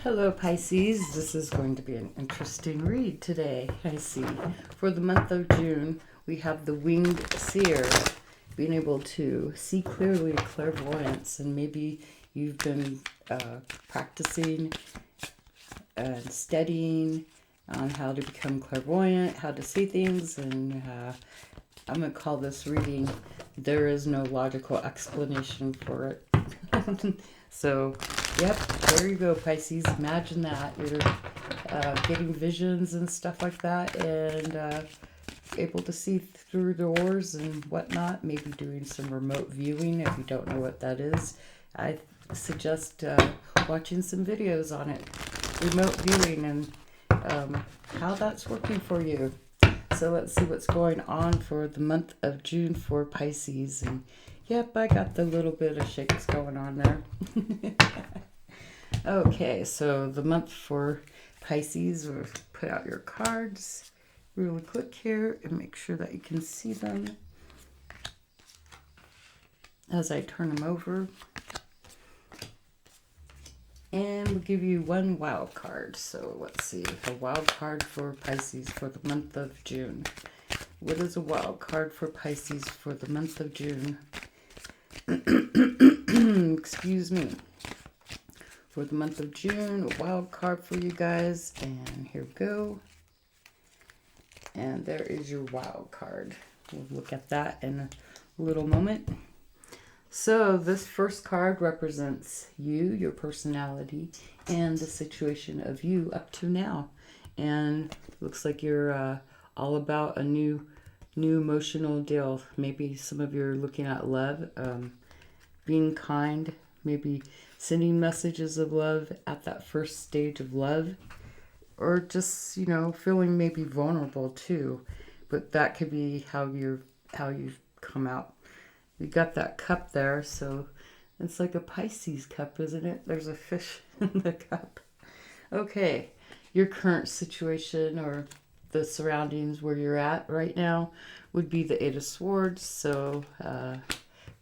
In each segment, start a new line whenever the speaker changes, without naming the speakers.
Hello, Pisces. This is going to be an interesting read today, I see. For the month of June, we have the winged seer, being able to see clearly, clairvoyance, and maybe you've been practicing and studying on how to become clairvoyant, how to see things, and I'm going to call this reading, there is no logical explanation for it. So, yep, there you go, Pisces. Imagine that. You're getting visions and stuff like that, and able to see through doors and whatnot. Maybe doing some remote viewing if you don't know what that is. I suggest watching some videos on it. Remote viewing and how that's working for you. So let's see what's going on for the month of June for Pisces. And yep, I got the little bit of shakes going on there. Okay, so the month for Pisces, we'll put out your cards really quick here and make sure that you can see them as I turn them over. And we'll give you one wild card. So let's see, a wild card for Pisces for the month of June. What is a wild card for Pisces for the month of June? Excuse me. For the month of June, a wild card for you guys. And here we go. And there is your wild card. We'll look at that in a little moment. So this first card represents you, your personality, and the situation of you up to now. And looks like you're all about a new emotional deal. Maybe some of you are looking at love, being kind, maybe sending messages of love at that first stage of love, or just, feeling maybe vulnerable too. But that could be how you've come out. You got that cup there, so it's like a Pisces cup, isn't it? There's a fish in the cup. Okay, your current situation or the surroundings where you're at right now would be the Eight of Swords. So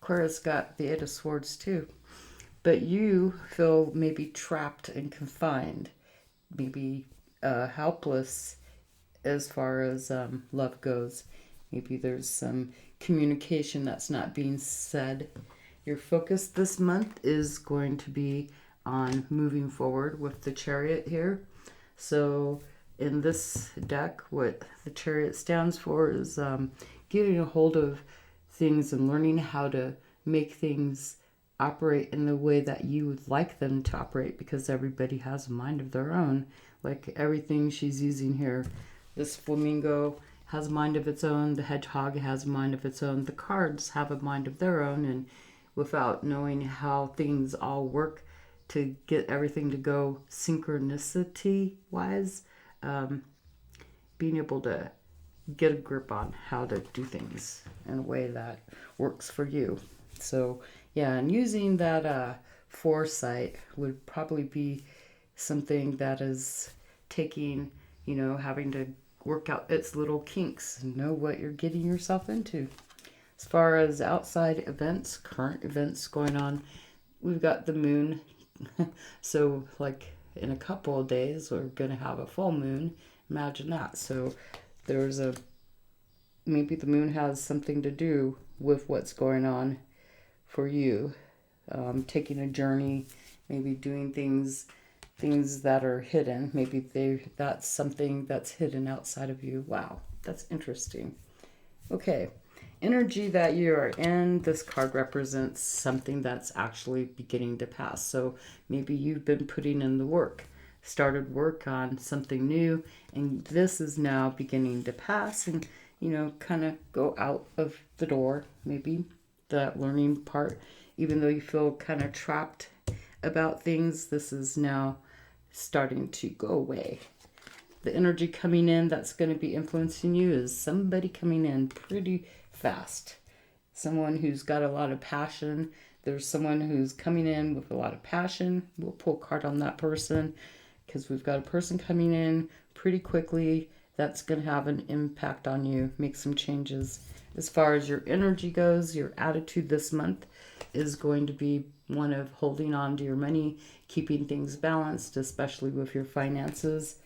Aquarius got the Eight of Swords too. But you feel maybe trapped and confined, maybe helpless as far as love goes. Maybe there's some communication that's not being said. Your focus this month is going to be on moving forward with the Chariot here. So in this deck, what the Chariot stands for is getting a hold of things and learning how to make things operate in the way that you would like them to operate, because everybody has a mind of their own. Like everything she's using here, this flamingo has a mind of its own, the hedgehog has a mind of its own, the cards have a mind of their own, and without knowing how things all work to get everything to go synchronicity wise, being able to get a grip on how to do things in a way that works for you. So yeah, and using that foresight would probably be something that is taking, having to work out its little kinks and know what you're getting yourself into. As far as outside events, current events going on, we've got the moon. So like in a couple of days, we're going to have a full moon. Imagine that. So maybe the moon has something to do with what's going on for you. Taking a journey, maybe doing things that are hidden. Maybe that's something that's hidden outside of you. Wow, that's interesting. Okay, energy that you are in, this card represents something that's actually beginning to pass. So maybe you've been putting in the work, started work on something new, and this is now beginning to pass and, kind of go out of the door, maybe that learning part. Even though you feel kind of trapped about things, this is now starting to go away. The energy coming in that's going to be influencing you is somebody coming in pretty fast. Someone who's got a lot of passion. There's someone who's coming in with a lot of passion. We'll pull a card on that person because we've got a person coming in pretty quickly that's going to have an impact on you, make some changes. As far as your energy goes, your attitude this month, is going to be one of holding on to your money, keeping things balanced, especially with your finances.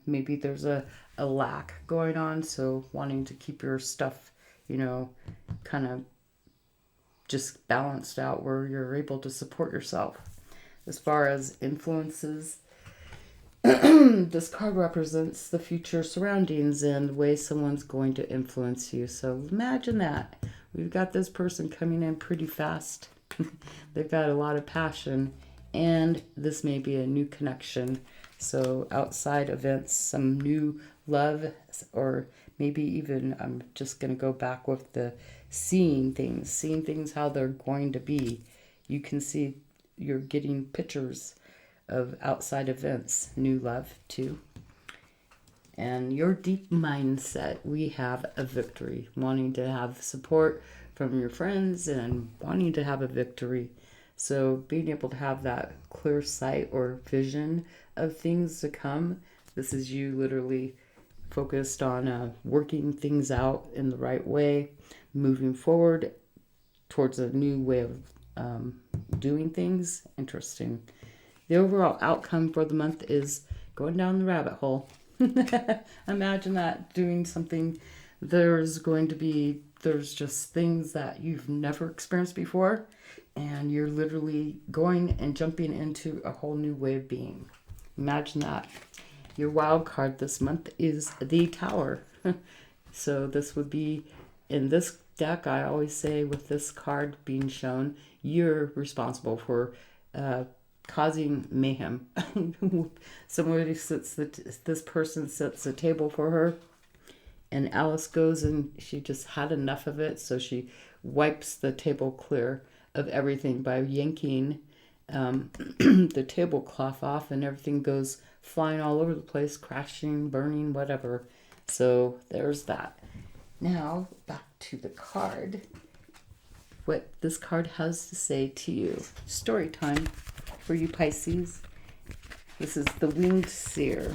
Maybe there's a lack going on, so wanting to keep your stuff, kind of just balanced out where you're able to support yourself. As far as influences, this card represents the future surroundings and the way someone's going to influence you. So imagine that. We've got this person coming in pretty fast. They've got a lot of passion, and this may be a new connection. So outside events, some new love, or maybe even, I'm just going to go back with the seeing things how they're going to be. You can see you're getting pictures of outside events, new love too. And your deep mindset, we have a victory, wanting to have support from your friends and wanting to have a victory. So being able to have that clear sight or vision of things to come, this is you literally focused on working things out in the right way, moving forward towards a new way of doing things. Interesting. The overall outcome for the month is going down the rabbit hole. Imagine that, doing something. There's just things that you've never experienced before, and you're literally going and jumping into a whole new way of being. Imagine that. Your wild card this month is the Tower. So this would be, in this deck, I always say with this card being shown, you're responsible for causing mayhem. This person sets a table for her, and Alice goes and she just had enough of it, so she wipes the table clear of everything by yanking the tablecloth off, and everything goes flying all over the place, crashing, burning, whatever. So there's that. Now back to the card. What this card has to say to you. Story time for you Pisces. This is the Winged Seer.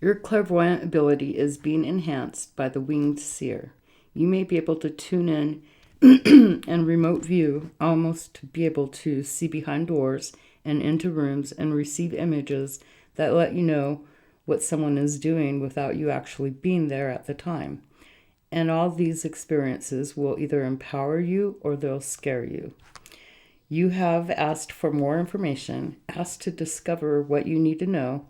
Your clairvoyant ability is being enhanced by the Winged Seer. You may be able to tune in and remote view, almost to be able to see behind doors and into rooms and receive images that let you know what someone is doing without you actually being there at the time. And all these experiences will either empower you or they'll scare you. You have asked for more information, asked to discover what you need to know.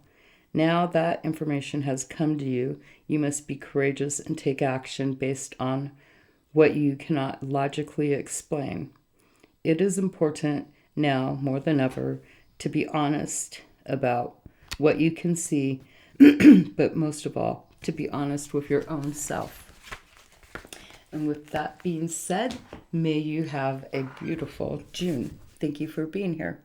Now that information has come to you, you must be courageous and take action based on what you cannot logically explain. It is important now more than ever to be honest about what you can see, but most of all, to be honest with your own self. And with that being said, may you have a beautiful June. Thank you for being here.